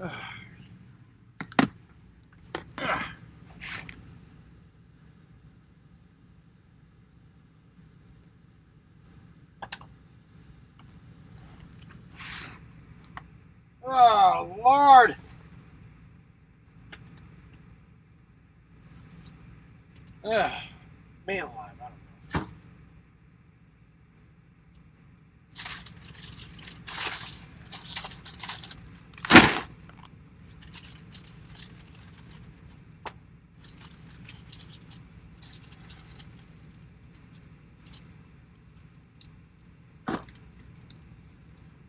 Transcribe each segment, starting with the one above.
Oh, Lord. Man alive, I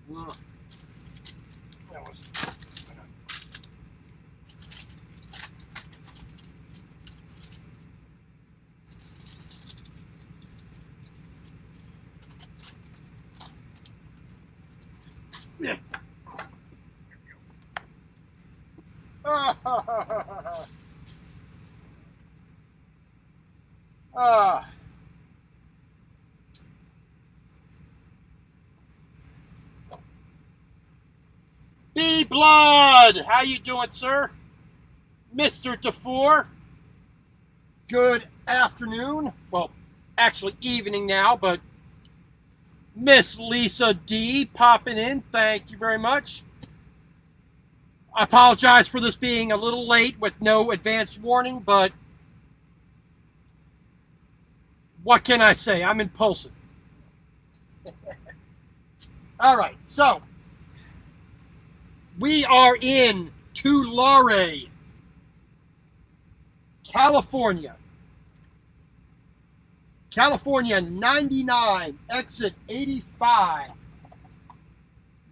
don't know. That was... Yeah. B Blood, how you doing, sir? Mr. DeFore, good afternoon. Well, actually evening now, but Miss Lisa D popping in. Thank you very much. I apologize for this being a little late with no advance warning, but what can I say? I'm impulsive. All right, so we are in Tulare, California. California 99, exit 85.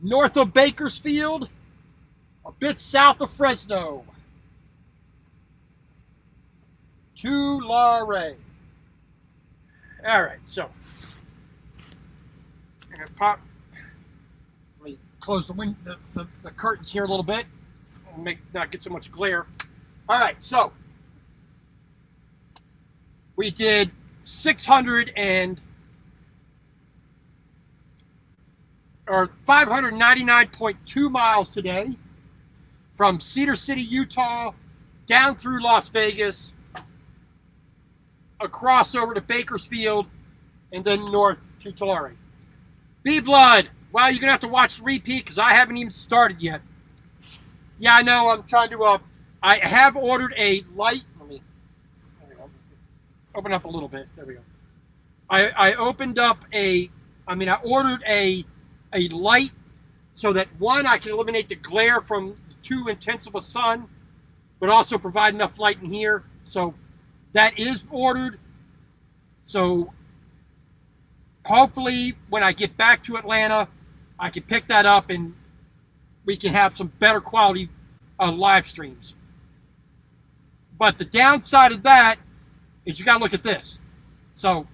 North of Bakersfield, a bit south of Fresno. Tulare. All right, so I'm going to pop. Let me close the curtains here a little bit and not get so much glare. All right, so we did 599.2 miles today from Cedar City, Utah, down through Las Vegas, across over to Bakersfield, and then north to Tulare. B-Blood, well, you're going to have to watch the repeat because I haven't even started yet. Yeah, I know, I'm trying to, I have ordered a light. Open up a little bit. There we go. I ordered a light so that, one, I can eliminate the glare from too intense of a sun, but also provide enough light in here. So that is ordered. So hopefully when I get back to Atlanta, I can pick that up and we can have some better quality live streams. But the downside of that is you got to look at this. So,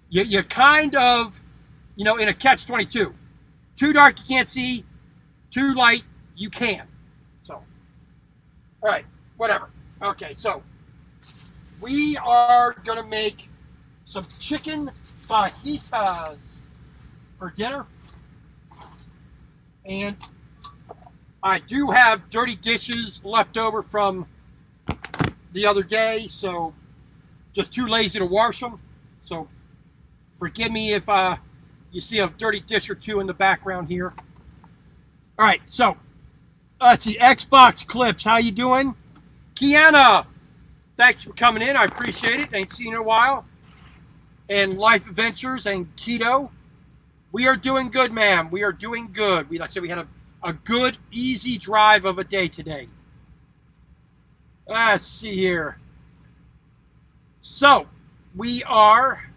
you're kind of, in a catch-22. Too dark, you can't see. Too light, you can. So, all right, whatever. Okay, so we are going to make some chicken fajitas for dinner. And I do have dirty dishes left over from the other day, so just too lazy to wash them. So forgive me if you see a dirty dish or two in the background here. All right, so let's see. Xbox Clips, how you doing? Kiana, thanks for coming in. I appreciate it. Ain't seen you in a while. And Life Adventures and Keto. We are doing good, ma'am. We are doing good. Like I said, we had a good, easy drive of a day today. Let's see here. So, we are,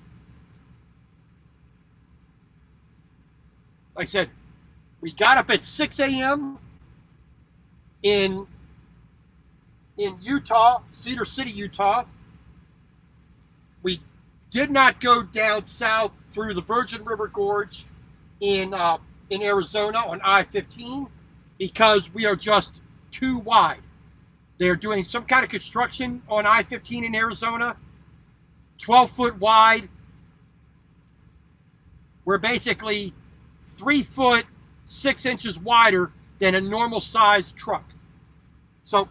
like I said, we got up at 6 a.m. in Utah, Cedar City, Utah. We did not go down south through the Virgin River Gorge in Arizona on I-15 because we are just too wide. They're doing some kind of construction on I-15 in Arizona, 12 foot wide. We're basically 3 foot 6 inches wider than a normal sized truck. So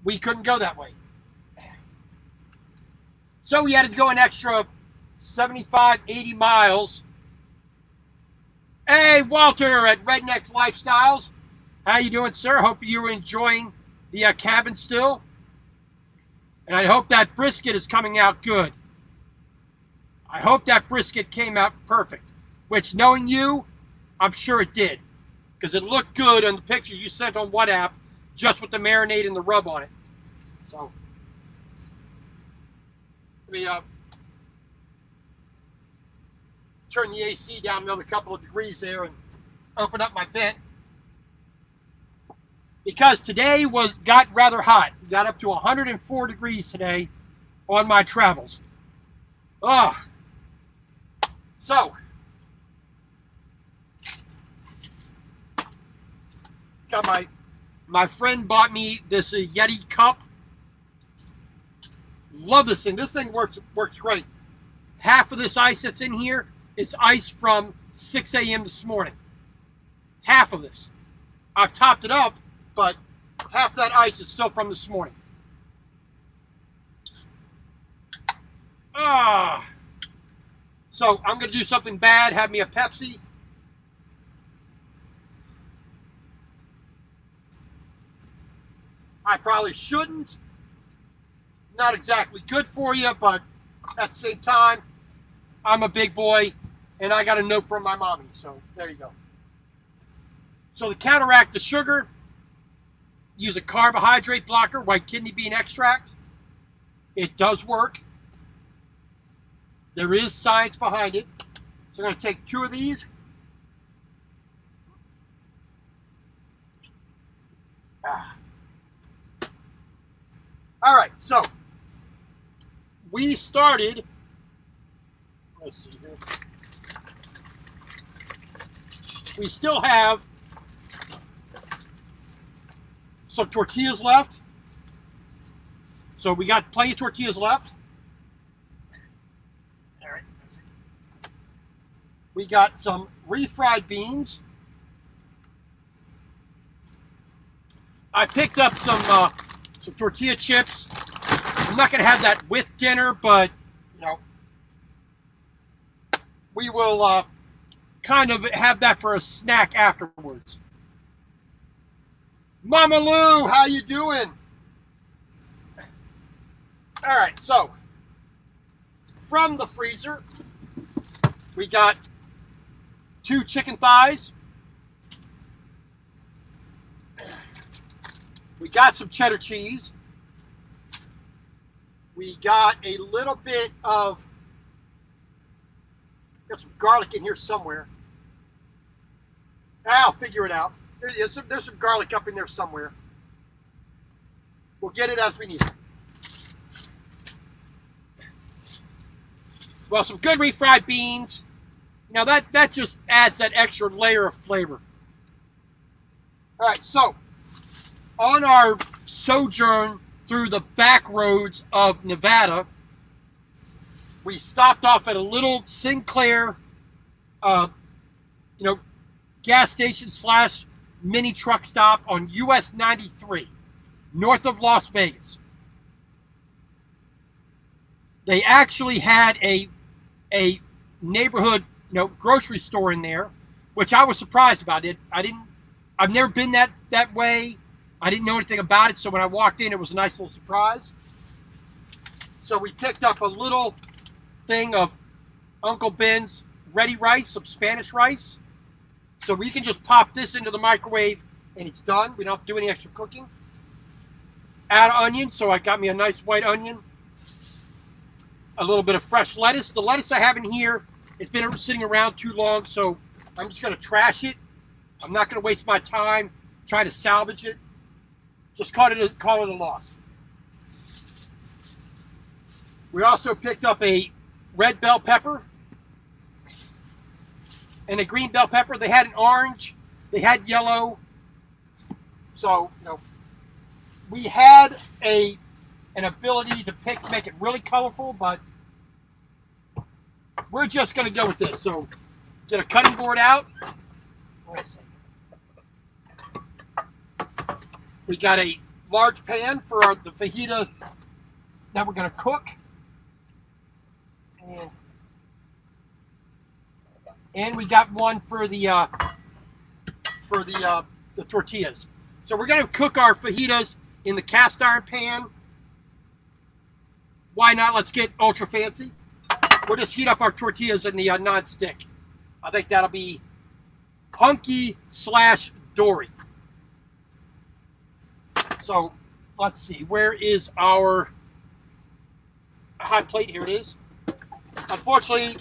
we couldn't go that way. So we had to go an extra 75, 80 miles. Hey, Walter at Redneck Lifestyles. How you doing, sir? Hope you're enjoying the cabin still. And I hope that brisket is coming out good. I hope that brisket came out perfect. Which, knowing you, I'm sure it did. Because it looked good on the pictures you sent on WhatsApp, just with the marinade and the rub on it. So, let me turn the AC down another couple of degrees there and open up my vent. Because today got rather hot. We got up to 104 degrees today on my travels. So, got my friend bought me this Yeti cup. Love this thing. This thing works great. Half of this ice that's in here is ice from 6 a.m. this morning. Half of this. I've topped it up, but half that ice is still from this morning. So I'm going to do something bad, have me a Pepsi. I probably shouldn't. Not exactly good for you, but at the same time, I'm a big boy, and I got a note from my mommy, so there you go. So to counteract the sugar, use a carbohydrate blocker, white kidney bean extract. It does work. There is science behind it. So I'm going to take 2 of these. All right, so we started. Let's see here. We still have some tortillas left. So we got plenty of tortillas left. All right. We got some refried beans. I picked up some tortilla chips. I'm not going to have that with dinner, but we will kind of have that for a snack afterwards. Mama Lou, how you doing? All right, so from the freezer, we got 2 chicken thighs. We got some cheddar cheese. We got a little bit of, got some garlic in here somewhere. I'll figure it out. There's some garlic up in there somewhere. We'll get it as we need it. Well, some good refried beans. Now that just adds that extra layer of flavor. All right, so on our sojourn through the back roads of Nevada, we stopped off at a little Sinclair, gas station / mini truck stop on US 93, north of Las Vegas. They actually had a neighborhood, grocery store in there, which I was surprised about. I've never been that way. I didn't know anything about it, so when I walked in, it was a nice little surprise. So we picked up a little thing of Uncle Ben's ready rice, some Spanish rice. So we can just pop this into the microwave and it's done. We don't have to do any extra cooking. Add onion, so I got me a nice white onion. A little bit of fresh lettuce. The lettuce I have in here, it's been sitting around too long, so I'm just going to trash it. I'm not going to waste my time trying to salvage it. Just call it a loss. We also picked up a red bell pepper and a green bell pepper. They had an orange. They had yellow. So, we had an ability to make it really colorful, but we're just going to go with this. So, get a cutting board out. Let's see. We got a large pan for the fajita that we're going to cook. And we got one for the tortillas. So we're going to cook our fajitas in the cast iron pan. Why not? Let's get ultra fancy. We'll just heat up our tortillas in the non-stick. I think that'll be hunky/dory. So let's see. Where is our hot plate? Here it is. Unfortunately,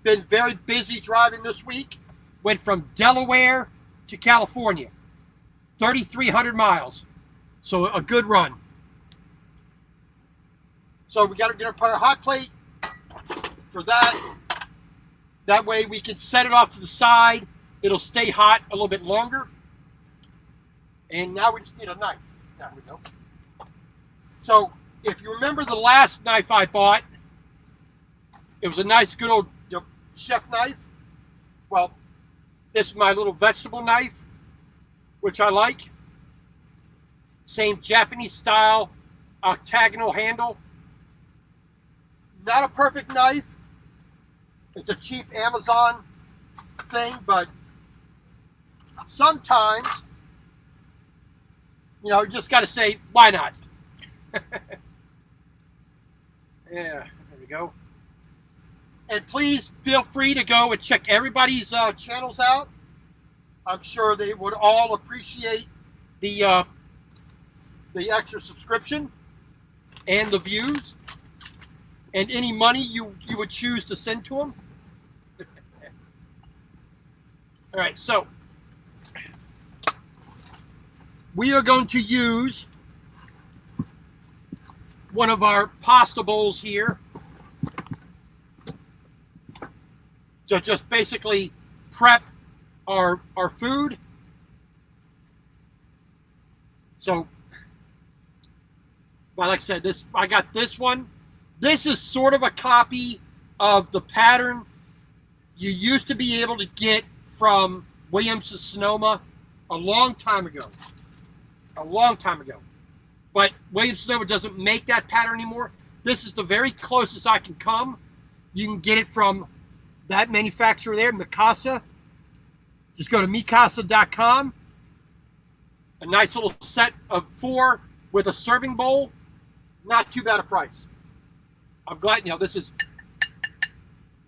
been very busy driving this week. Went from Delaware to California. 3,300 miles. So a good run. So we got to get our hot plate for that. That way we can set it off to the side. It'll stay hot a little bit longer. And now we just need a knife. There we go. So if you remember the last knife I bought, it was a nice good old chef knife. Well, this is my little vegetable knife, which I like. Same Japanese style octagonal handle. Not a perfect knife. It's a cheap Amazon thing, but sometimes, you just got to say, why not? Yeah, there we go. And please feel free to go and check everybody's channels out. I'm sure they would all appreciate the extra subscription and the views and any money you would choose to send to them. All right, so we are going to use one of our pasta bowls here to just basically prep our food. So, well, like I said, I got this one. This is sort of a copy of the pattern you used to be able to get from Williams-Sonoma a long time ago. A long time ago. But Williams-Sonoma doesn't make that pattern anymore. This is the very closest I can come. You can get it from that manufacturer there, Mikasa. Just go to mikasa.com. A nice little set of 4 with a serving bowl. Not too bad a price. I'm glad, this is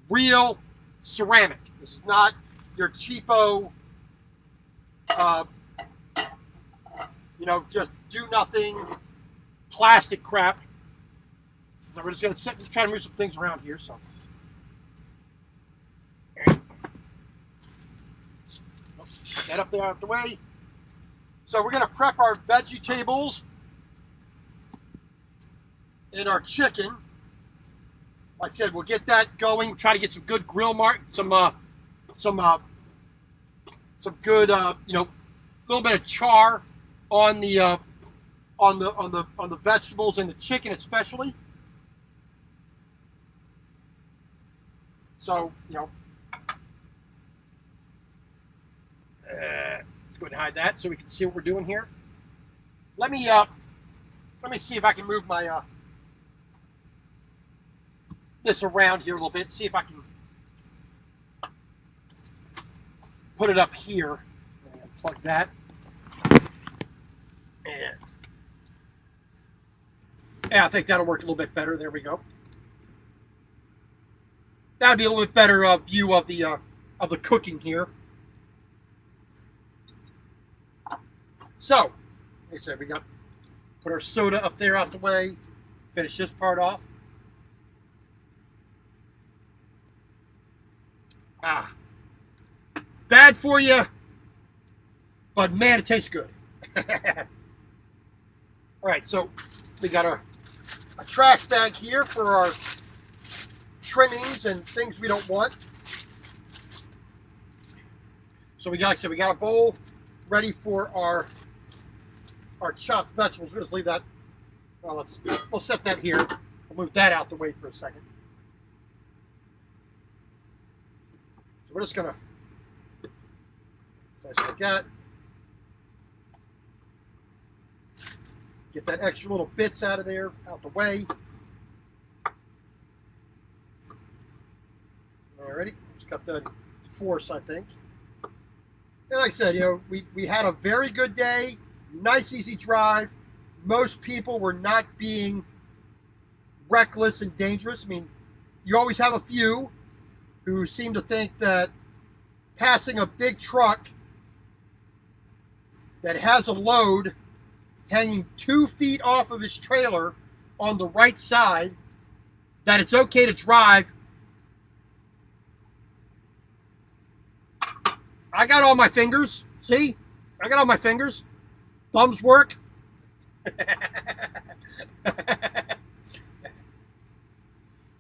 real ceramic. This is not your cheapo, just do nothing plastic crap. So we're just going to try to move some things around here. So, get that up there out of the way. So we're going to prep our vegetables and our chicken. Like I said, we'll get that going. We'll try to get some good grill mark, some good, little bit of char on the vegetables and the chicken especially. So, let's go ahead and hide that so we can see what we're doing here. Let me see if I can move my this around here a little bit. See if I can put it up here. Plug that. And yeah, I think that'll work a little bit better. There we go. That'd be a little bit better view of the cooking here. So, like I said, we got put our soda up there out the way. Finish this part off. Bad for you, but man, it tastes good. All right, so we got a trash bag here for our trimmings and things we don't want. So we got, like I said, we got a bowl ready for our chopped vegetables. We'll just leave that. Well, we'll set that here. We'll move that out the way for a second. So we're just gonna Nice like that. Get that extra little bits out of there, out the way. Alrighty, just got the force, I think. And like I said, we had a very good day, nice, easy drive. Most people were not being reckless and dangerous. I mean, you always have a few who seem to think that passing a big truck that has a load hanging 2 feet off of his trailer on the right side, that it's okay to drive. I got all my fingers. See? I got all my fingers. Thumbs work.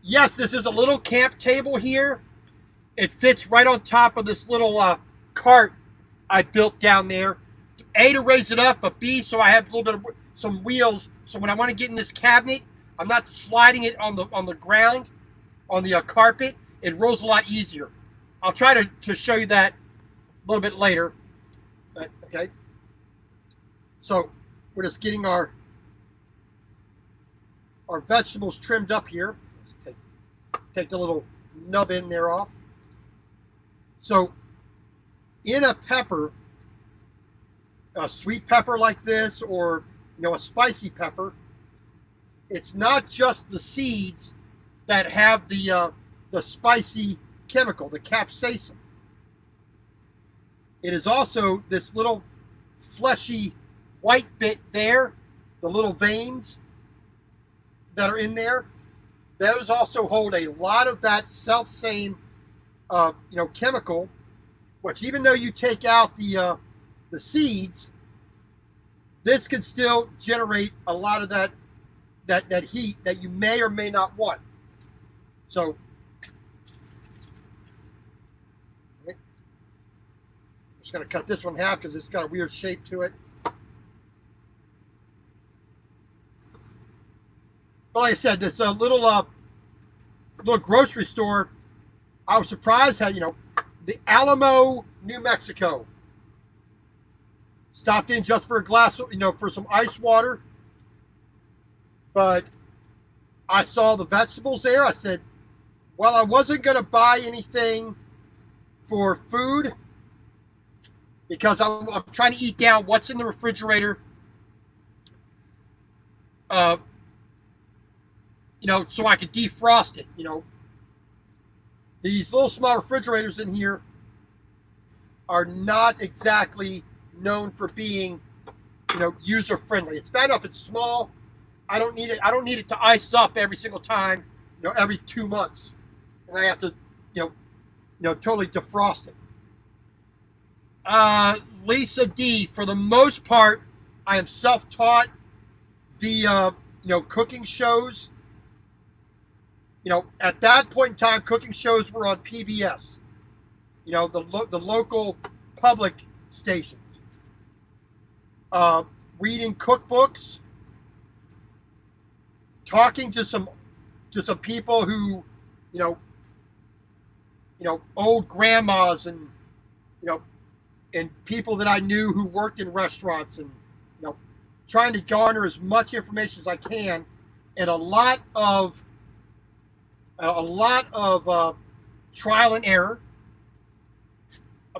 Yes, this is a little camp table here. It fits right on top of this little cart I built down there. A, to raise it up, but B, so I have a little bit of some wheels. So when I want to get in this cabinet, I'm not sliding it on the ground, on the carpet. It rolls a lot easier. I'll try to show you that a little bit later. Okay. So we're just getting our vegetables trimmed up here. Take the little nub in there off. So in a pepper, a sweet pepper like this, or a spicy pepper, it's not just the seeds that have the spicy chemical, the capsaicin. It is also this little fleshy white bit there, the little veins that are in there. Those also hold a lot of that self-same chemical, which even though you take out the seeds, this can still generate a lot of that heat that you may or may not want. So I'm just going to cut this one in half because it's got a weird shape to it. But like I said, this little grocery store, I was surprised how, the Alamo, New Mexico. Stopped in just for a glass, for some ice water. But I saw the vegetables there. I said, well, I wasn't going to buy anything for food because I'm trying to eat down what's in the refrigerator. So I could defrost it. These little small refrigerators in here are not exactly known for being, user friendly. It's bad enough it's small. I don't need it. I don't need it to ice up every single time, every 2 months, and I have to, totally defrost it. Lisa D, for the most part, I am self-taught via, cooking shows. At that point in time, cooking shows were on PBS, the local public stations. Reading cookbooks, talking to some people who, old grandmas and, and people that I knew who worked in restaurants, and, trying to garner as much information as I can, and a lot of trial and error.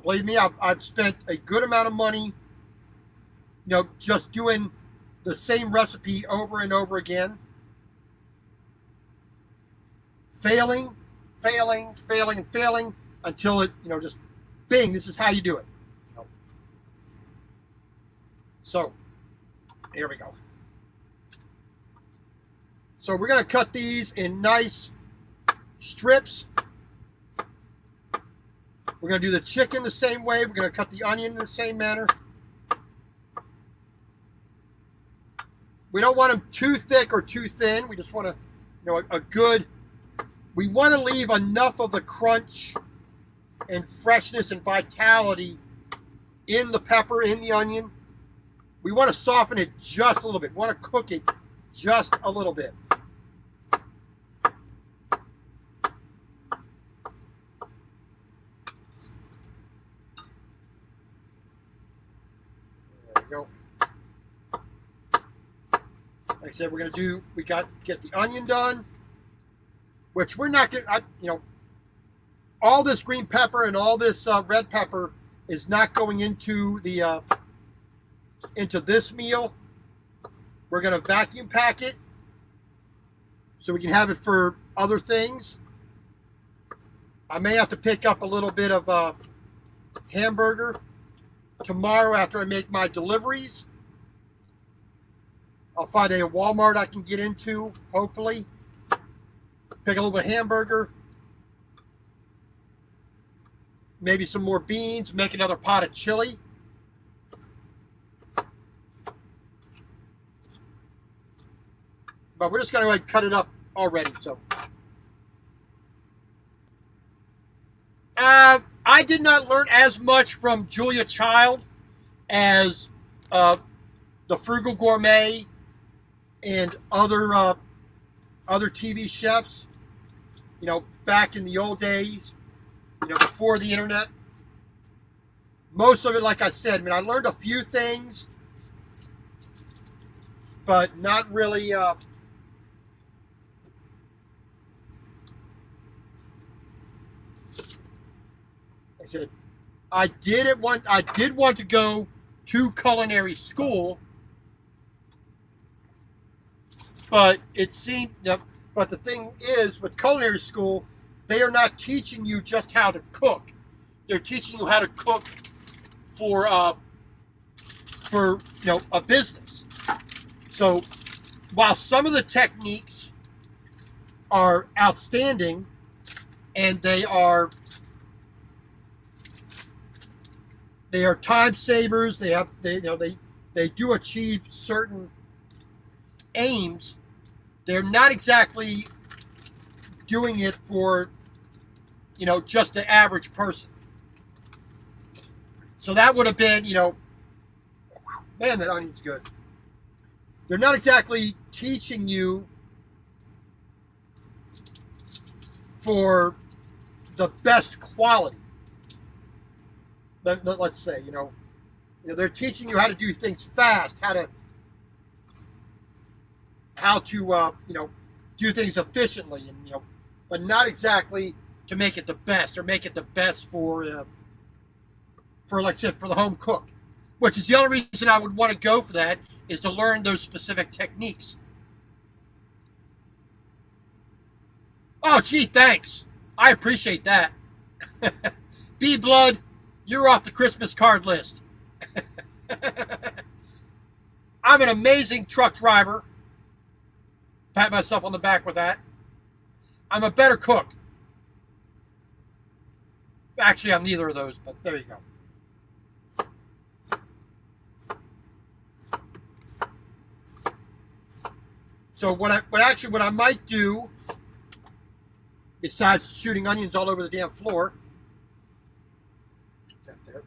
Believe me, I've spent a good amount of money, just doing the same recipe over and over again. Failing until it, just bing, this is how you do it. So, here we go. So we're going to cut these in nice strips. We're going to do the chicken the same way. We're going to cut the onion in the same manner. We don't want them too thick or too thin. We just want to, a good, we want to leave enough of the crunch and freshness and vitality in the pepper, in the onion. We want to soften it just a little bit. We want to cook it just a little bit. we go. Like I said, we got to get the onion done, which we're not going to, all this green pepper and all this red pepper is not going into the into this meal. We're going to vacuum pack it so we can have it for other things. I may have to pick up a little bit of hamburger tomorrow after I make my deliveries. I'll find a Walmart I can get into, hopefully. Pick a little bit of hamburger. Maybe some more beans. Make another pot of chili. But we're just going to like cut it up already. So, I did not learn as much from Julia Child as the Frugal Gourmet and other TV chefs. Back in the old days, before the internet. Most of it, like I said, I learned a few things, but not really. I said, I did want to go to culinary school, but it seemed. But the thing is, with culinary school, they are not teaching you just how to cook. They're teaching you how to cook for a business. So while some of the techniques are outstanding and they are time savers, they do achieve certain aims, they're not exactly doing it for just the average person. So that would have been, man, that onion's good. They're not exactly teaching you for the best quality. Let's say, they're teaching you how to do things fast, how to do things efficiently, and but not exactly to make it the best, or make it the best for like I said, for the home cook, which is the only reason I would want to go for that, is to learn those specific techniques. Oh, gee, thanks. I appreciate that. B Blood, you're off the Christmas card list. I'm an amazing truck driver. Pat myself on the back with that. I'm a better cook. Actually, I'm neither of those, but there you go. So what I might do, besides shooting onions all over the damn floor, is that there?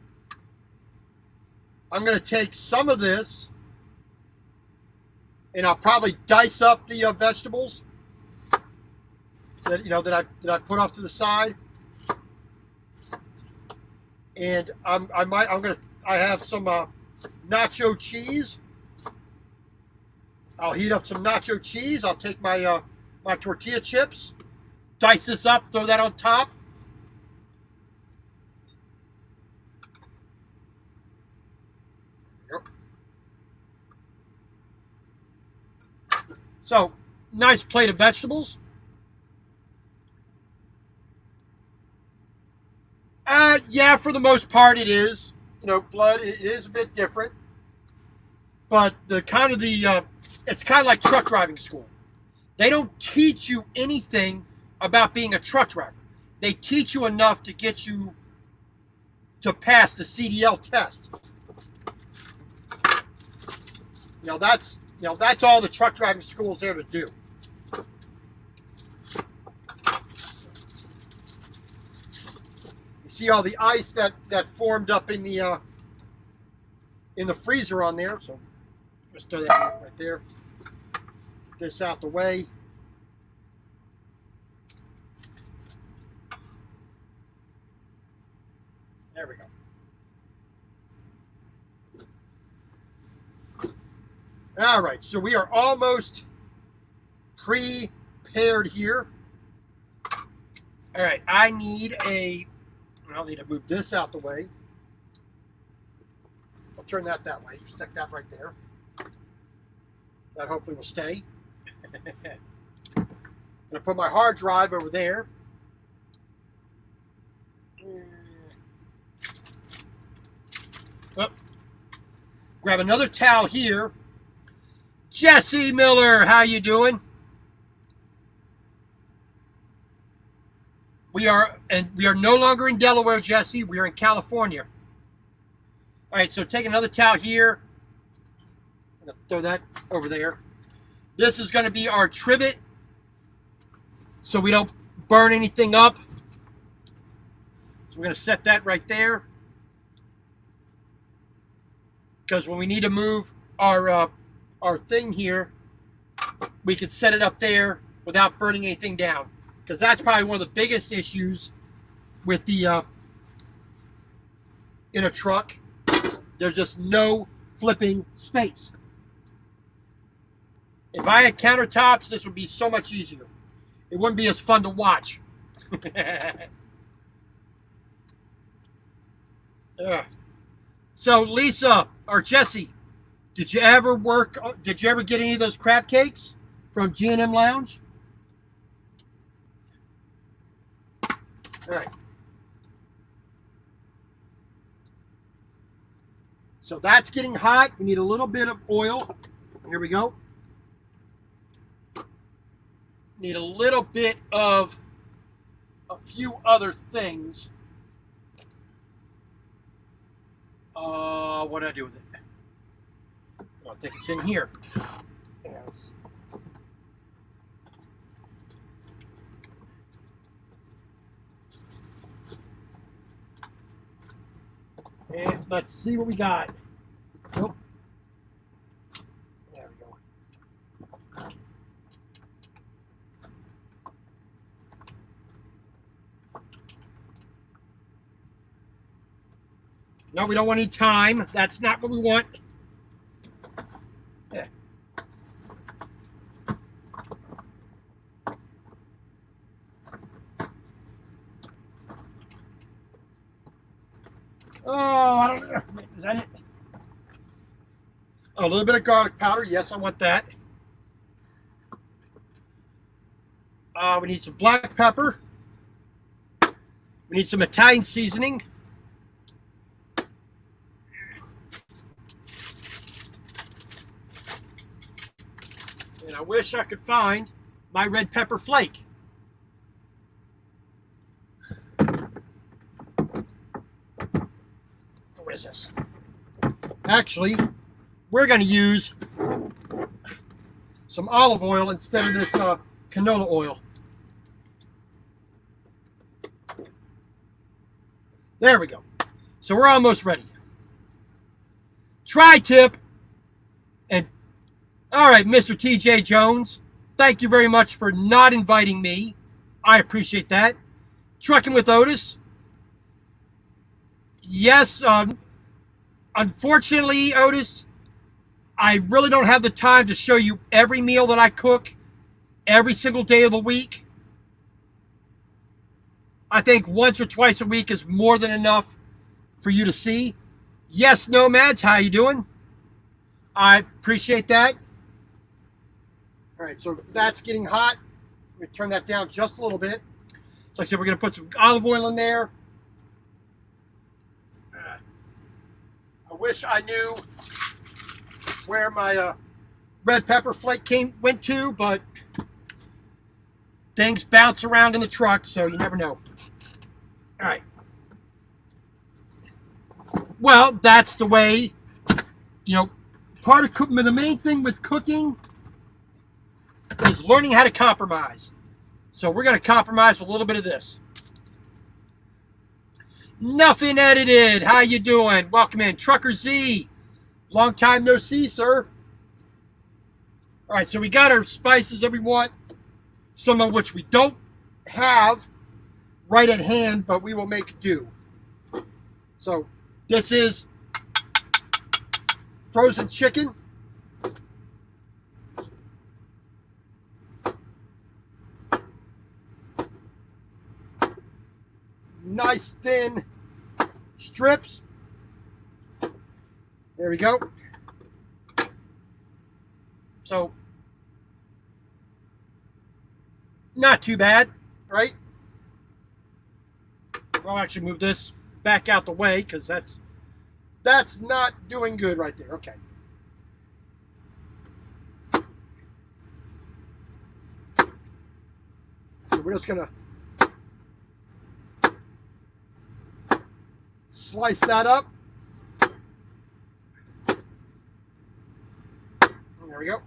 I'm going to take some of this, and I'll probably dice up the vegetables that I put off to the side, and I have some nacho cheese. I'll heat up some nacho cheese. I'll take my my tortilla chips, dice this up, throw that on top. Yep. So, nice plate of vegetables. Yeah, for the most part it is. Blood, it is a bit different. But it's kind of like truck driving school. They don't teach you anything about being a truck driver. They teach you enough to get you to pass the CDL test. That's all the truck driving school is there to do. You see all the ice that formed up in the freezer on there, so just throw that right there. Get this out the way. There we go. All right, so we are almost prepared here. All right, I'll need to move this out the way. I'll turn that way. Stick that right there. That hopefully will stay. I'm going to put my hard drive over there. Oh. Grab another towel here. Jesse Miller, how you doing? We are no longer in Delaware, Jesse. We are in California. All right, so take another towel here. I'm going to throw that over there. This is going to be our trivet, so we don't burn anything up. So we're going to set that right there. Because when we need to move our thing here, we can set it up there without burning anything down. Because that's probably one of the biggest issues with the in a truck. There's just no flipping space. If I had countertops, this would be so much easier. It wouldn't be as fun to watch. So Lisa or Jesse, did you ever get any of those crab cakes from G&M Lounge? All right. So that's getting hot. We need a little bit of oil. Here we go. Need a little bit of a few other things. What do I do with it? I'll take it in here. Yes. And let's see what we got. Nope. There we go. No, we don't want any thyme. That's not what we want. Yeah. Oh, I don't know. Is that it? A little bit of garlic powder. Yes, I want that. We need some black pepper. We need some Italian seasoning. And I wish I could find my red pepper flake. What is this? Actually, we're going to use some olive oil instead of this canola oil. There we go. So we're almost ready. Tri-tip. And all right, Mr. TJ Jones, thank you very much for not inviting me. I appreciate that. Trucking with Otis. Yes, unfortunately, Otis, I really don't have the time to show you every meal that I cook every single day of the week. I think once or twice a week is more than enough for you to see. Yes, Nomads, how you doing? I appreciate that. All right, so that's getting hot. Let me turn that down just a little bit. So like I said, we're going to put some olive oil in there. I wish I knew where my red pepper flake went to, but things bounce around in the truck, so you never know. All right. Well, that's the way, part of cooking. The main thing with cooking is learning how to compromise. So we're going to compromise with a little bit of this. Nothing edited. How you doing? Welcome in. Trucker Z. Long time no see, sir. All right, so we got our spices that we want, some of which we don't have right at hand, but we will make do. So this is frozen chicken. nice thin strips. There we go. So, not too bad, right? I'll actually move this back out the way because that's not doing good right there. Okay. So we're just gonna slice that up. There we go.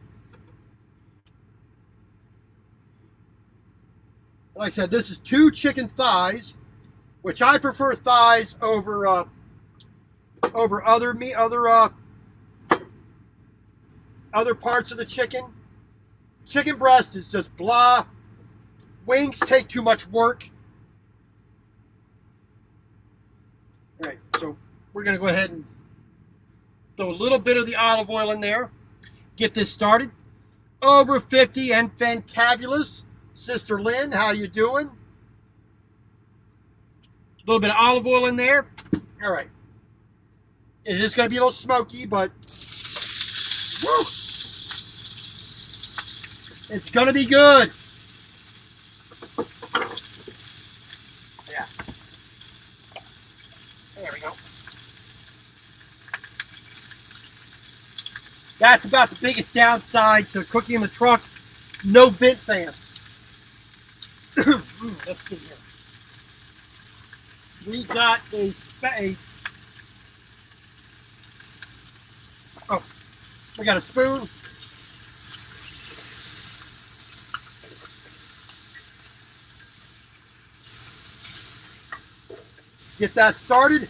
Like I said, this is 2 chicken thighs, which I prefer thighs over other meat, other parts of the chicken. Chicken breast is just blah. Wings take too much work. All right, so we're gonna go ahead and throw a little bit of the olive oil in there. Get this started. Over 50 and fantabulous. Sister Lynn, how you doing? A little bit of olive oil in there. All right. It is going to be a little smoky, but woo, it's going to be good. Yeah. There we go. That's about the biggest downside to cooking in the truck. No vent fan. Let's see here. We got we got a spoon. Get that started.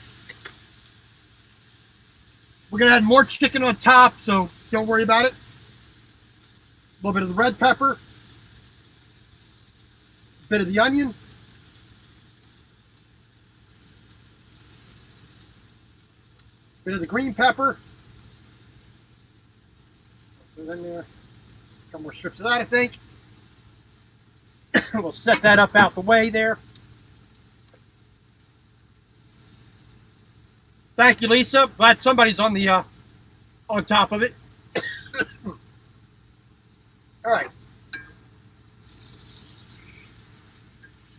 We're going to add more chicken on top, so don't worry about it. A little bit of the red pepper. A bit of the onion. A bit of the green pepper. Put it in there. A couple more strips of that, I think. We'll set that up out the way there. Thank you, Lisa. Glad somebody's on the on top of it. All right.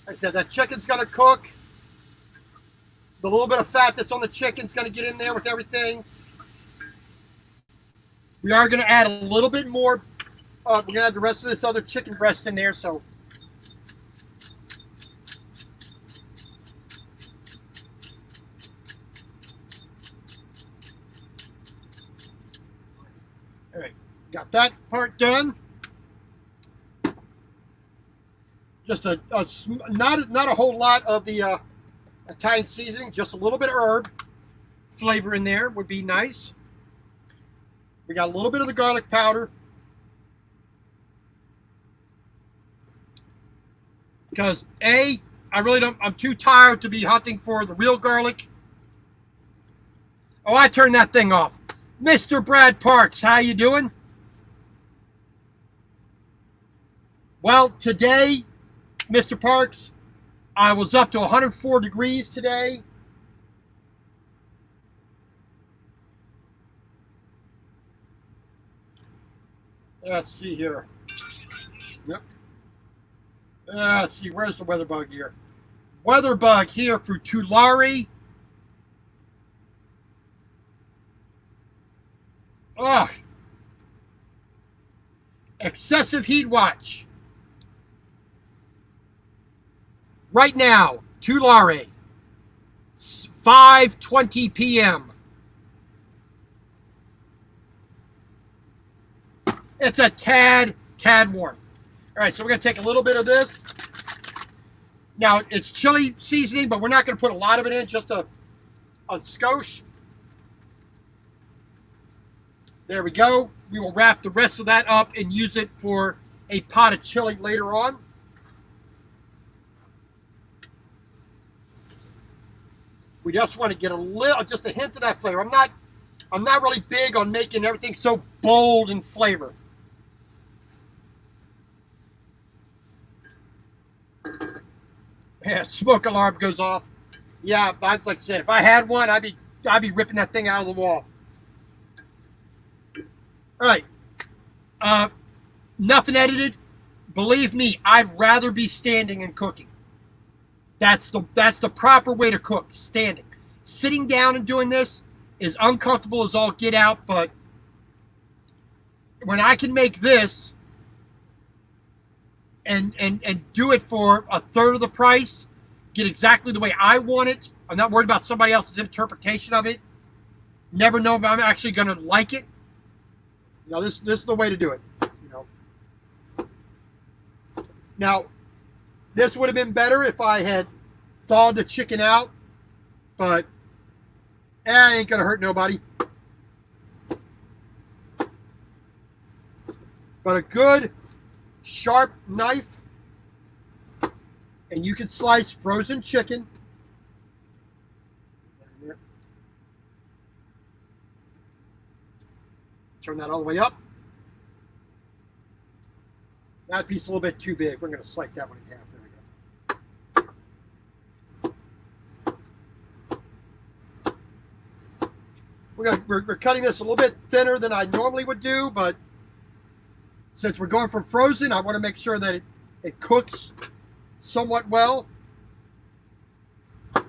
Like I said, that chicken's going to cook. The little bit of fat that's on the chicken's going to get in there with everything. We are going to add a little bit more. We're going to add the rest of this other chicken breast in there. So, all right, got that part done. Just not a whole lot of the Italian seasoning, just a little bit of herb flavor in there would be nice. We got a little bit of the garlic powder because I really don't. I'm too tired to be hunting for the real garlic. Oh, I turned that thing off. Mr. Brad Parks, how you doing? Well, today, Mr. Parks, I was up to 104 degrees today. Let's see here. Yep. Let's see, where's the weather bug here? Weather bug here for Tulare. Ugh. Excessive heat watch. Right now, Tulare, 5:20 p.m. It's a tad warm. All right, so we're going to take a little bit of this. Now, it's chili seasoning, but we're not going to put a lot of it in, just a skosh. There we go. We will wrap the rest of that up and use it for a pot of chili later on. We just want to get just a hint of that flavor. I'm not really big on making everything so bold in flavor. Yeah, smoke alarm goes off. Yeah, like I said, if I had one, I'd be ripping that thing out of the wall. All right. Uh, Nothing edited. Believe me, I'd rather be standing and cooking. That's the proper way to cook, standing. Sitting down and doing this is uncomfortable as all get out, but when I can make this and do it for a third of the price, get exactly the way I want it. I'm not worried about somebody else's interpretation of it. Never know if I'm actually going to like it. You know, this is the way to do it. You know. Now, this would have been better if I had thawed the chicken out, but it ain't going to hurt nobody. But a good sharp knife, and you can slice frozen chicken. Turn that all the way up. That piece is a little bit too big. We're going to slice that one in half. There we go. We're cutting this a little bit thinner than I normally would do, but since we're going from frozen, I want to make sure that it cooks somewhat well. There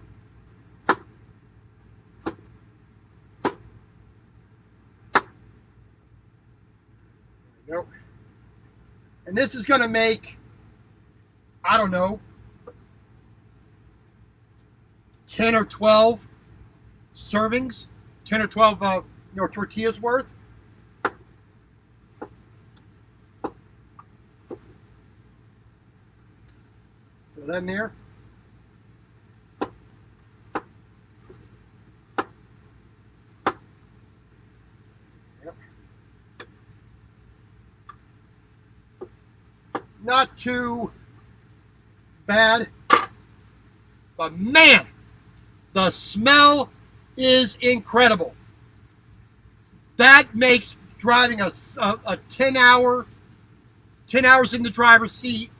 we go. And this is going to make, I don't know, 10 or 12 servings, 10 or 12 tortillas worth. Throw that in there. Yep. Not too bad, but man, the smell is incredible. That makes driving a 10 hours in the driver's seat,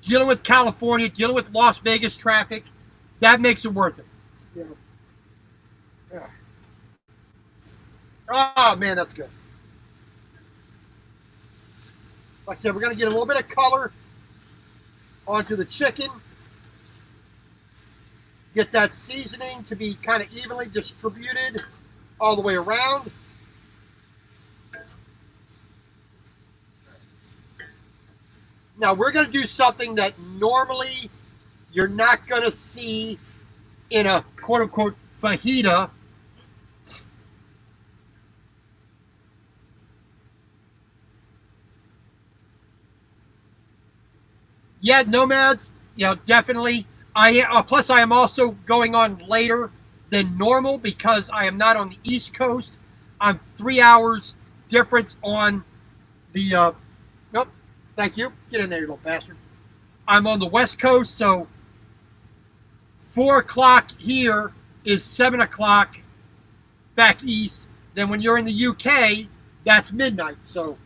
dealing with California, dealing with Las Vegas traffic, that makes it worth it. Yeah. Oh, man, that's good. Like I said, we're going to get a little bit of color onto the chicken. Get that seasoning to be kind of evenly distributed all the way around. Now we're going to do something that normally you're not going to see in a quote-unquote fajita. Yeah, nomads, definitely. Plus, I am also going on later than normal because I am not on the East Coast. I'm 3 hours difference on the. Nope, thank you. Get in there, you little bastard. I'm on the West Coast, so 4 o'clock here is 7 o'clock back east. Then when you're in the UK, that's midnight. So,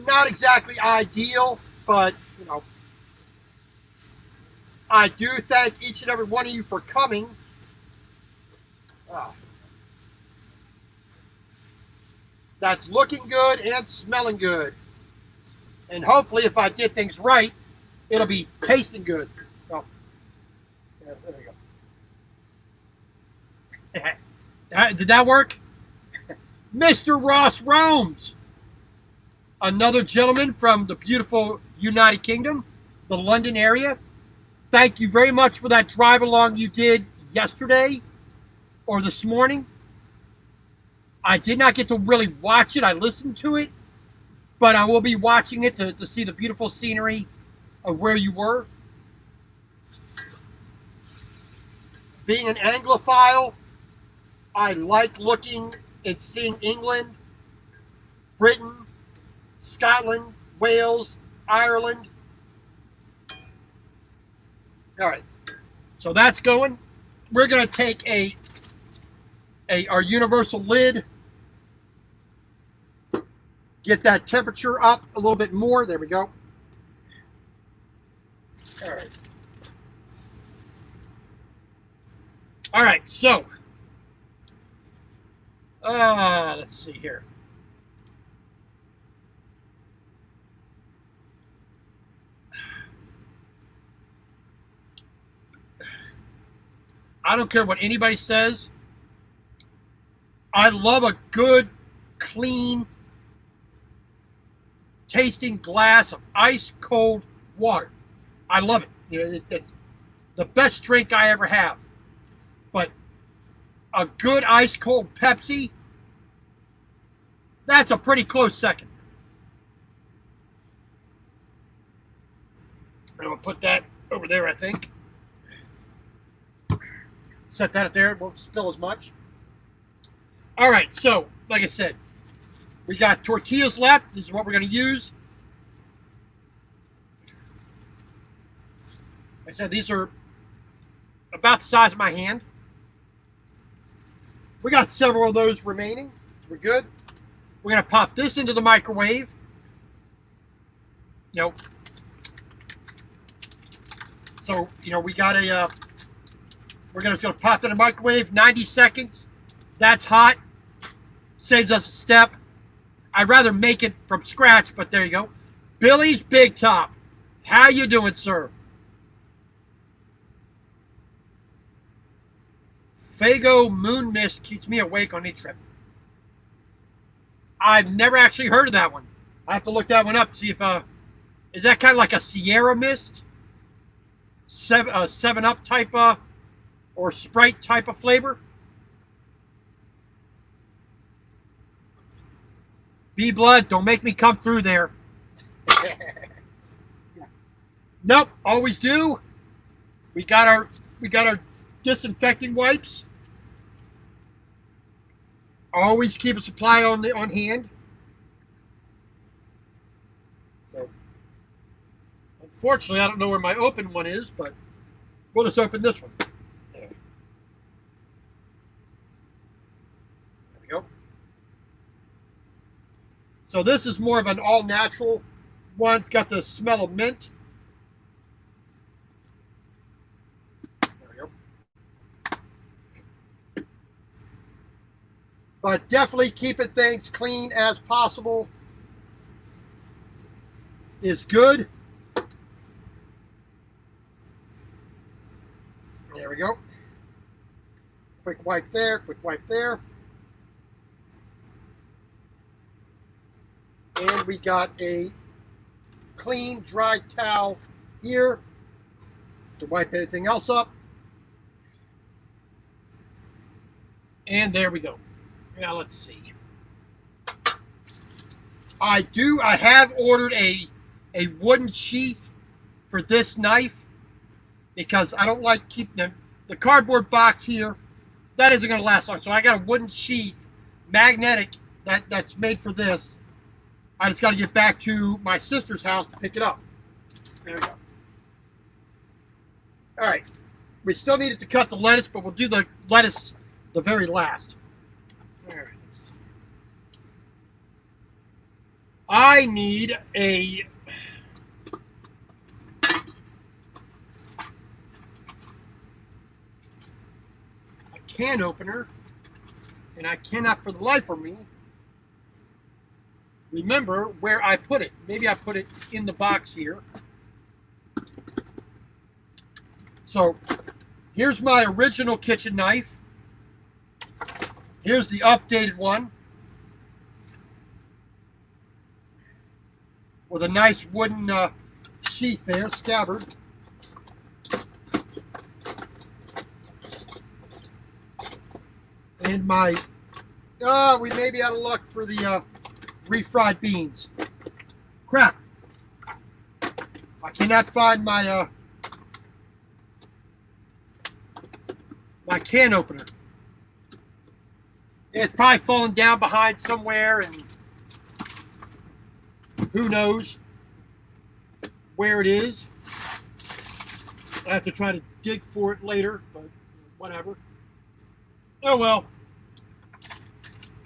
not exactly ideal, but, I do thank each and every one of you for coming. That's looking good and smelling good. And hopefully, if I did things right, it'll be tasting good. Oh, yeah, there we go. Did that work? Mr. Ross Roams, another gentleman from the beautiful United Kingdom, the London area. Thank you very much for that drive along you did yesterday or this morning. I did not get to really watch it. I listened to it, but I will be watching it to see the beautiful scenery of where you were. Being an Anglophile, I like looking and seeing England, Britain, Scotland, Wales, Ireland. All right, so that's going. We're going to take our universal lid, get that temperature up a little bit more. There we go. All right. All right, so let's see here. I don't care what anybody says. I love a good, clean, tasting glass of ice cold water. I love it. You know, it's the best drink I ever have. But a good ice cold Pepsi, that's a pretty close second. I'm going to put that over there, I think. Set that up there. It won't spill as much. All right, so, like I said, we got tortillas left. This is what we're going to use. Like I said, these are about the size of my hand. We got several of those remaining. We're good. We're going to pop this into the microwave. You know, so, you know, we got a, we're going to pop it in the microwave, 90 seconds. That's hot. Saves us a step. I'd rather make it from scratch, but there you go. Billy's Big Top. How you doing, sir? Fago Moon Mist keeps me awake on any trip. I've never actually heard of that one. I have to look that one up to see if, is that kind of like a Sierra Mist? 7-Up type or Sprite type of flavor? B-Blood, don't make me come through there. Nope, always do. We got our disinfecting wipes. Always keep a supply on hand. So, unfortunately, I don't know where my open one is, but we'll just open this one. There we go. So this is more of an all-natural one. It's got the smell of mint. There we go. But definitely keeping things clean as possible is good. There we go. Quick wipe there, quick wipe there. And we got a clean, dry towel here to wipe anything else up. And there we go. Now let's see. I have ordered a wooden sheath for this knife because I don't like keeping the cardboard box here. That isn't going to last long. So I got a wooden sheath, magnetic, that's made for this. I just got to get back to my sister's house to pick it up. There we go. All right. We still needed to cut the lettuce, but we'll do the lettuce the very last. There it is. I need a can opener, and I cannot for the life of me remember where I put it. Maybe I put it in the box here. So here's my original kitchen knife. Here's the updated one with a nice wooden sheath there, scabbard. And my, we may be out of luck for the refried beans. Crap. I cannot find my my can opener. It's probably fallen down behind somewhere, and who knows where it is. I have to try to dig for it later, but whatever. Oh well.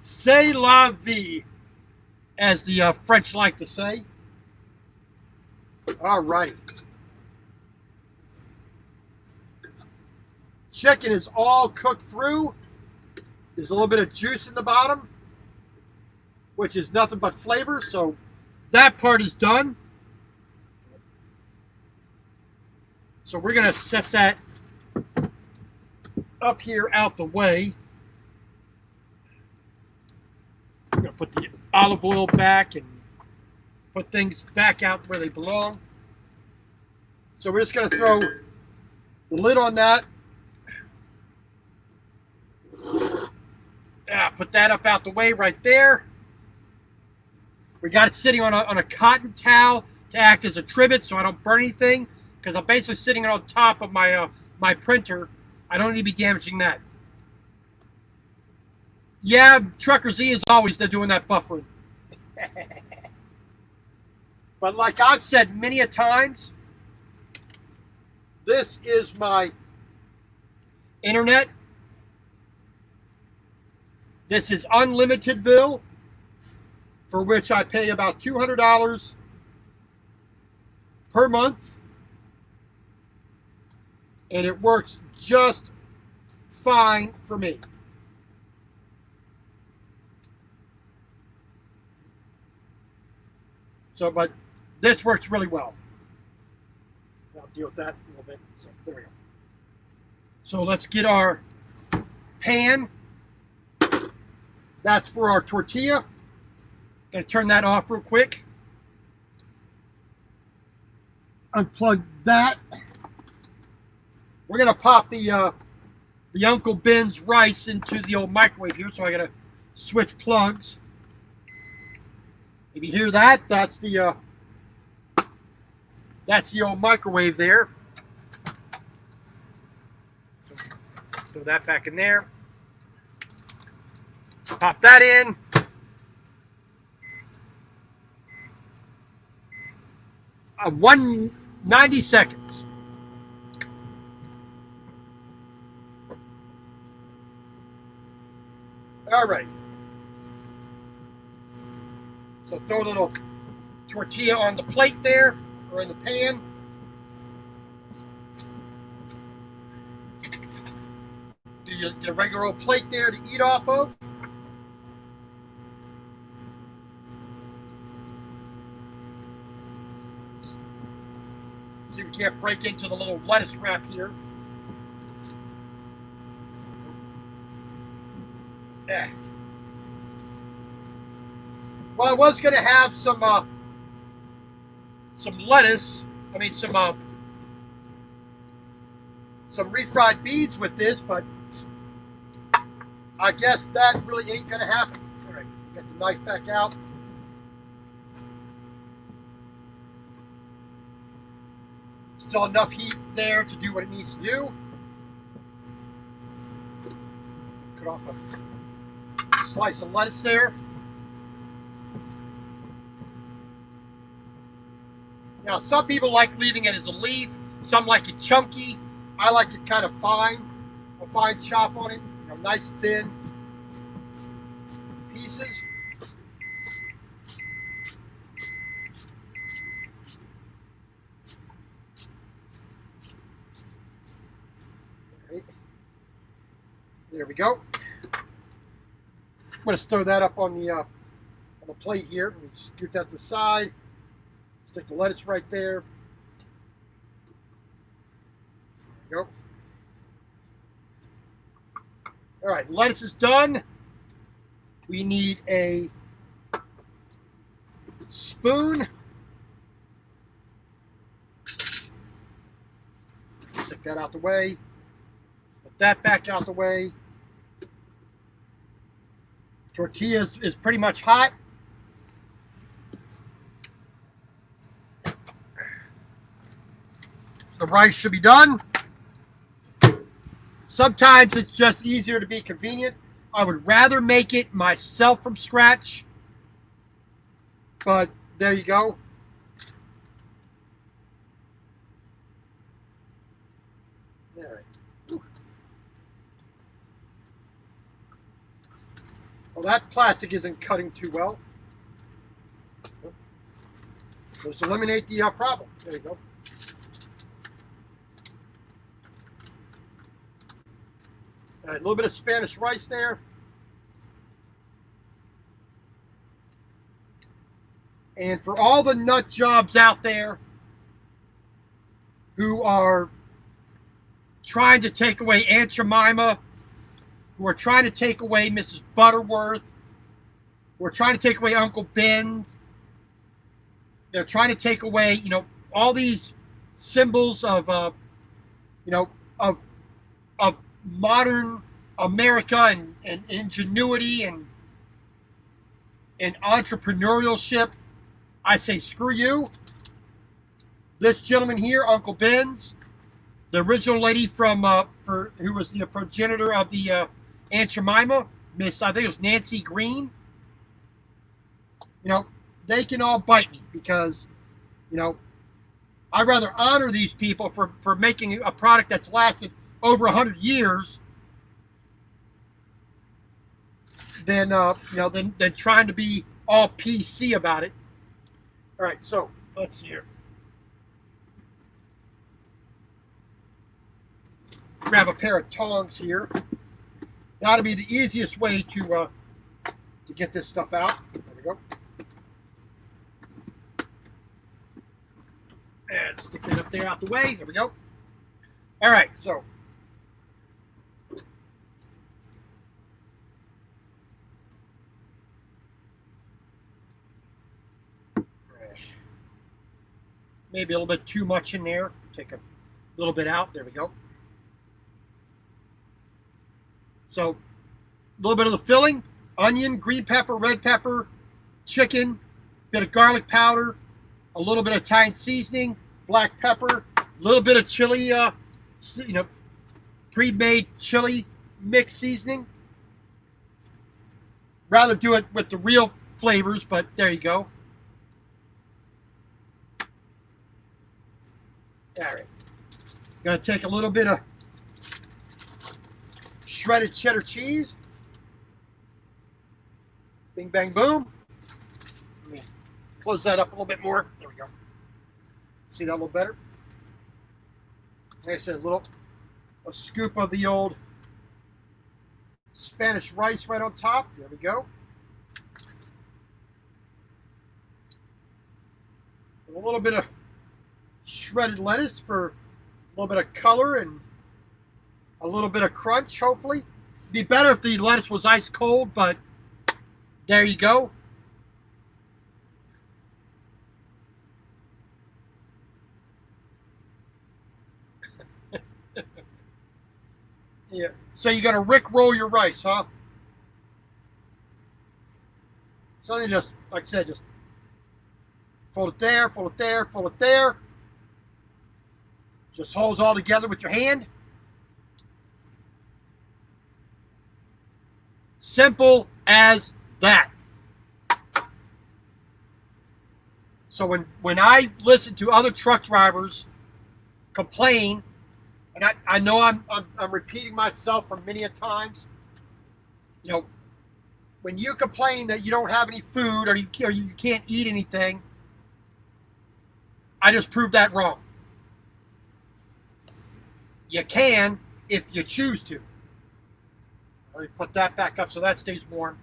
C'est la vie, as the French like to say. Alrighty. Chicken is all cooked through. There's a little bit of juice in the bottom, which is nothing but flavor, so that part is done. So we're going to set that up here out the way. I'm going to put the olive oil back and put things back out where they belong. So we're just going to throw the lid on that. Put that up out the way right there. We got it sitting on a cotton towel to act as a trivet so I don't burn anything, because I'm basically sitting on top of my my printer. I don't need to be damaging that. Yeah, Trucker Z is always there doing that buffering. But like I've said many a times, this is my internet. This is Unlimitedville, for which I pay about $200 per month. And it works just fine for me. So, but this works really well. I'll deal with that a little bit. So, there we go. So let's get our pan. That's for our tortilla. Gonna turn that off real quick. Unplug that. We're gonna pop the Uncle Ben's rice into the old microwave here, so I gotta switch plugs. If you hear that, that's the old microwave there. Throw that back in there. Pop that in. Uh, 90 seconds. All right. So throw a little tortilla on the plate there, or in the pan. Do you get a regular old plate there to eat off of? See if we can't break into the little lettuce wrap here. Yeah. Well, I was going to have some lettuce. I mean, some refried beans with this, but I guess that really ain't going to happen. All right, get the knife back out. Still enough heat there to do what it needs to do. Cut off a slice of lettuce there. Now, some people like leaving it as a leaf. Some like it chunky. I like it kind of fine. A fine chop on it. You know, nice thin pieces. There we go. I'm going to stir that up on the plate here. We scoot that to the side. Stick the lettuce right there. There we go. All right, lettuce is done. We need a spoon. Take that out the way. Put that back out the way. Tortilla is pretty much hot. The rice should be done. Sometimes it's just easier to be convenient. I would rather make it myself from scratch. But there you go. All right. Well, that plastic isn't cutting too well. Let's eliminate the problem. There you go. All right, a little bit of Spanish rice there. And for all the nut jobs out there who are trying to take away Aunt Jemima, who are trying to take away Mrs. Butterworth, who are trying to take away Uncle Ben, they're trying to take away, you know, all these symbols of, you know, of modern America and ingenuity and entrepreneurship. I say, screw you. This gentleman here, Uncle Ben's, the original lady from who was the progenitor of the Aunt Jemima, Miss, I think it was Nancy Green. You know, they can all bite me because, you know, I'd rather honor these people for making a product that's lasted over 100 years than you know, than trying to be all PC about it. All right, so let's see here. Grab a pair of tongs here. That'll be the easiest way to get this stuff out. There we go. And stick it up there out the way. There we go. All right, so maybe a little bit too much in there. Take a little bit out. There we go. So, a little bit of the filling: onion, green pepper, red pepper, chicken, bit of garlic powder, a little bit of Italian seasoning, black pepper, a little bit of chili, you know, pre-made chili mix seasoning. Rather do it with the real flavors, but there you go. All right. Going to take a little bit of shredded cheddar cheese. Bing, bang, boom. Let me close that up a little bit more. There we go. See that a little better? Like I said, a scoop of the old Spanish rice right on top. There we go. And a little bit of shredded lettuce for a little bit of color and a little bit of crunch, hopefully. It'd be better if the lettuce was ice cold, but there you go. Yeah. So you're going to Rick-roll your rice, huh? So then just, like I said, just fold it there, fold it there, fold it there. Just holds all together with your hand. Simple as that. So when I listen to other truck drivers complain, and I know I'm repeating myself from many a times, you know, when you complain that you don't have any food or you can't eat anything, I just proved that wrong. You can if you choose to. Let me put that back up so that stays warm.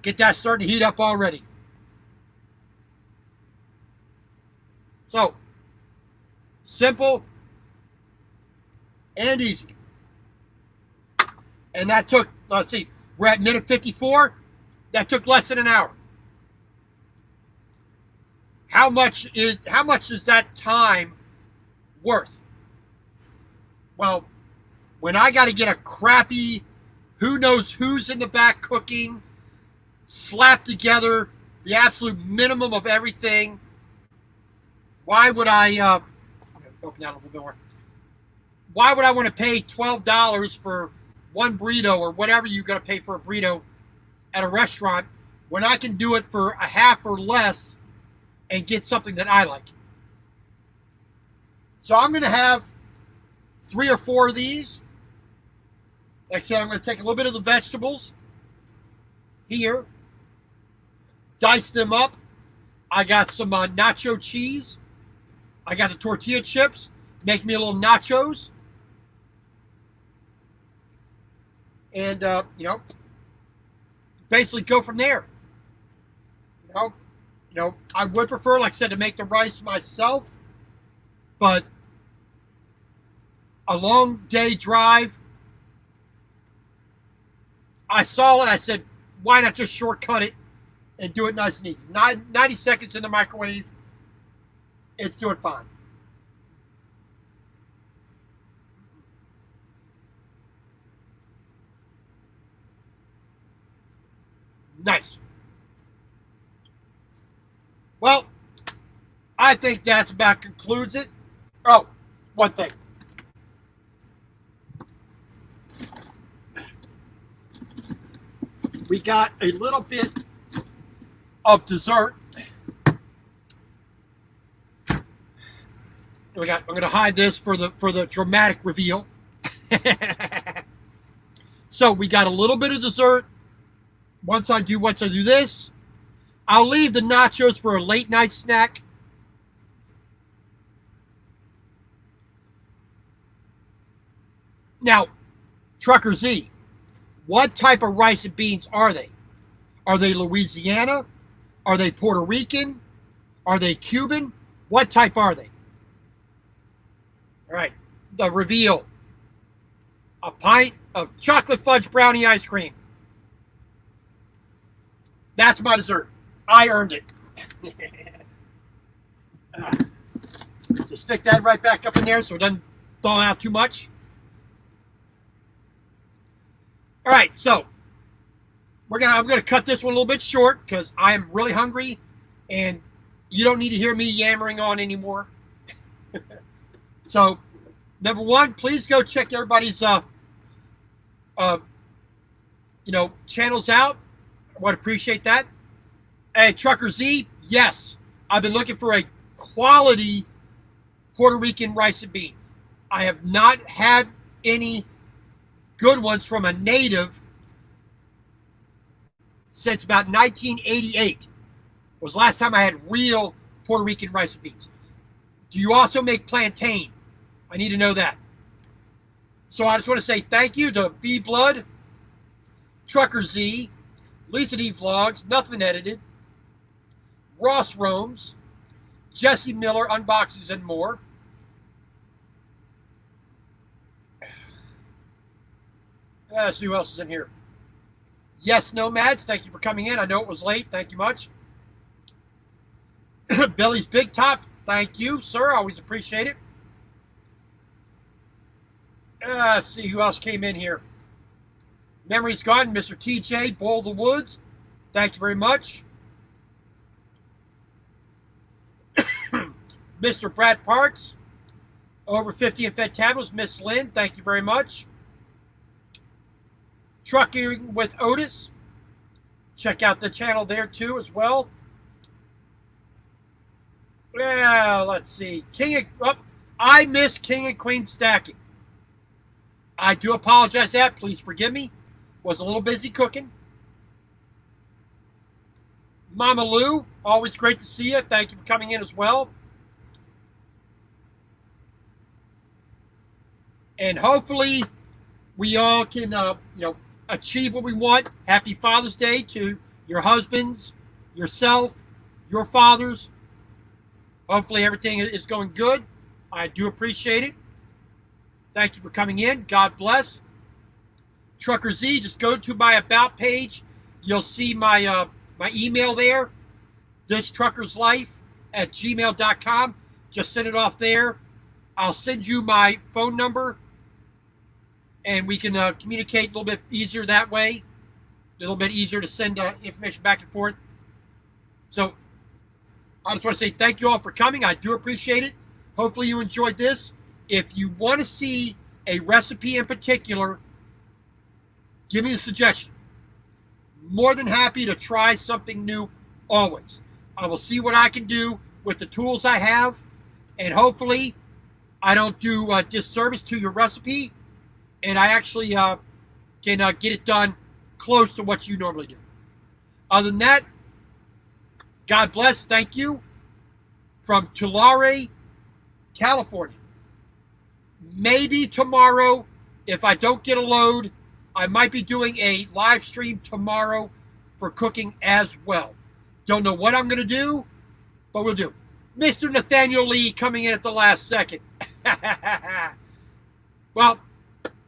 Get that starting to heat up already. So, simple and easy. And that took, let's see, we're at minute 54. That took less than an hour. How much is that time worth? Well, when I got to get a crappy, who knows who's in the back cooking, slap together the absolute minimum of everything, why would I open that a little bit more? Why would I want to pay $12 for one burrito or whatever you're going to pay for a burrito at a restaurant when I can do it for a half or less and get something that I like? So I'm going to have 3 or 4 of these. Like I said, I'm going to take a little bit of the vegetables here, dice them up. I got some nacho cheese. I got the tortilla chips. Make me a little nachos. And, basically go from there. I would prefer, like I said, to make the rice myself. But a long day drive, I saw it. I said, why not just shortcut it and do it nice and easy? 90 seconds in the microwave, it's doing fine. Nice. Well, I think that's about concludes it. Oh, one thing. We got a little bit of dessert. I'm going to hide this for the dramatic reveal. So we got a little bit of dessert. Once I do this, I'll leave the nachos for a late night snack. Now, Trucker Z, what type of rice and beans are they? Are they Louisiana? Are they Puerto Rican? Are they Cuban? What type are they? All right, the reveal. A pint of chocolate fudge brownie ice cream. That's my dessert. I earned it. So stick that right back up in there so it doesn't thaw out too much. All right, so I'm gonna cut this one a little bit short because I am really hungry, and you don't need to hear me yammering on anymore. So, number one, please go check everybody's channels out. I would appreciate that. Hey, Trucker Z, yes, I've been looking for a quality Puerto Rican rice and bean. I have not had any good ones from a native since about 1988. Was the last time I had real Puerto Rican rice and beans. Do you also make plantain? I need to know that. So I just want to say thank you to B Blood, Trucker Z, Lisa D Vlogs, Nothing Edited, Ross Roams, Jesse Miller, Unboxings, and more. Let's see who else is in here. Yes, Nomads, thank you for coming in. I know it was late. Thank you much. Billy's Big Top, thank you, sir. Always appreciate it. Let's see who else came in here. Memory's Gone, Mr. TJ, Bowl the Woods, thank you very much. Mr. Brad Parks, over 50 and Fed Tablets, Miss Lynn, thank you very much. Trucking with Otis, check out the channel there too as well. Well, let's see. I missed King and Queen stacking. I do apologize for that. Please forgive me. Was a little busy cooking. Mama Lou, always great to see you. Thank you for coming in as well. And hopefully we all can, achieve what we want. Happy Father's Day to your husbands, yourself, your fathers. Hopefully everything is going good. I do appreciate it. Thank you for coming in. God bless. Trucker Z, just go to my About page. You'll see my email there. ThisTruckersLife@gmail.com. Just send it off there. I'll send you my phone number, and we can communicate a little bit easier that way. A little bit easier to send information back and forth. So I just want to say thank you all for coming. I do appreciate it. Hopefully you enjoyed this. If you want to see a recipe in particular, give me a suggestion. More than happy to try something new always. I will see what I can do with the tools I have, and hopefully I don't do disservice to your recipe, and I actually can get it done close to what you normally do. Other than that, God bless. Thank you. From Tulare, California. Maybe tomorrow, if I don't get a load, I might be doing a live stream tomorrow for cooking as well. Don't know what I'm going to do, but we'll do. Mr. Nathaniel Lee coming in at the last second. Well,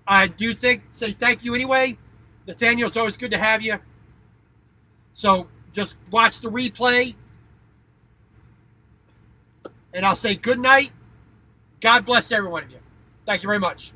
I do say thank you anyway. Nathaniel, it's always good to have you. So just watch the replay. And I'll say good night. God bless every one of you. Thank you very much.